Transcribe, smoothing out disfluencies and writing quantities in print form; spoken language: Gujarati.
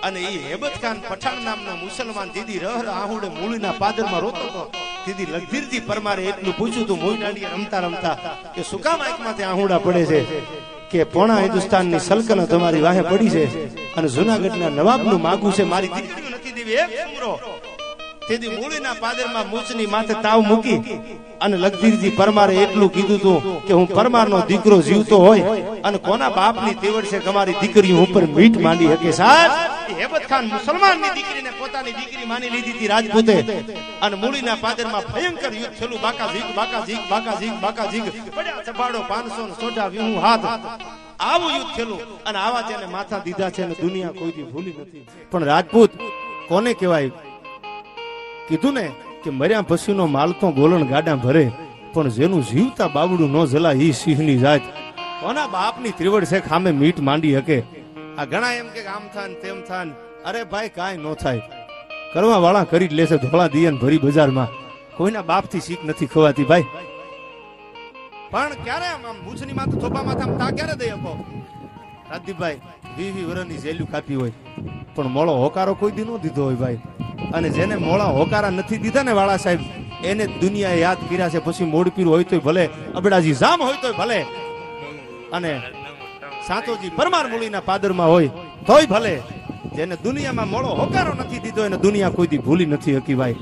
અને એ હેબત ખાન પઠાણ નામનો મુસલમાન દીદી રહ આહુડે મૂળીના પાદરમાં રોતો હતો. દીદી લગધીરજી પરમારે એટલું પૂછ્યું તું મોઈ દાંડિયા રમતા રમતા કે શું કામ આંખમાંથી આહુડા પડે છે? કે પોણા હિન્દુસ્તાનની સલ્તનત તમારી વાહે પડી છે અને જુનાગઢના નવાબનું માગું છે, મારી દીકરીઓ નથી દેવી. એક સુમરો તેથી મૂળીના પાદરમાં મૂછની માથે તાવ મૂકી અને લગધીરજી પરમારે એટલું કીધું તું કે હું પરમારનો દીકરો જીવતો હોય અને કોના બાપની તેવડ છે કે અમારી દીકરીઓ ઉપર મીઠ માંડી શકે. સાહેબ હેબત ખાન મુસલમાનની દીકરીને પોતાની દીકરી માની લીધી હતી રાજપૂતે અને મૂળીના પાદરમાં ભયંકર યુદ્ધ થયું. બાકા ઝીક બાકા ઝીક બાકા ઝીક બાકા ઝીક પડ્યા ચપાડો 560 હાથ આવું યુદ્ધ થયું અને આવા જેને માથા દીધા છે અને દુનિયા કોઈથી ભૂલી નથી. પણ રાજપૂત કોને કહેવાય? કીધું ને કે મર્યા પછીનો માલ તો ગોલણ ગાડા ભરે, પણ જેનું જીવતા બાવડું ન જલા ઈ સિંહની જાત. કોના બાપની ત્રિવડ છે ખામે મીઠ માંડી હકે? આ ઘણા એમ કે આમ થાન તેમ થાન. અરે ભાઈ કાંઈ ન થાય, કરવા વાળા કરી જ લેશે. ધોળા દિયન ભરી બજારમાં કોઈના બાપથી શીખ નથી ખવાતી ભાઈ. પણ ક્યારે આમ મૂછની માથે થોપા માથે આમ તા ક્યારે દઈ શકો? રાજદીપભાઈ 20 વર્ષની જેલું કાપી હોય પણ મોળો હોકારો કોઈ દી ન દીધો હોય ભાઈ. અને જેને મોળા હોકારા નથી દીધા ને વાળા સાહેબ, એને દુનિયાએ યાદ કર્યા છે. પછી મોડપીર હોય તોય ભલે, અબડાજી જામ હોય તોય ભલે, અને સાતોજી પરમાર મૂળીના પાદરમાં હોય તોય ભલે. જેને દુનિયામાં મોળો હોકારો નથી દીધો એને દુનિયા કોઈ દી ભૂલી નથી હકી ભાઈ.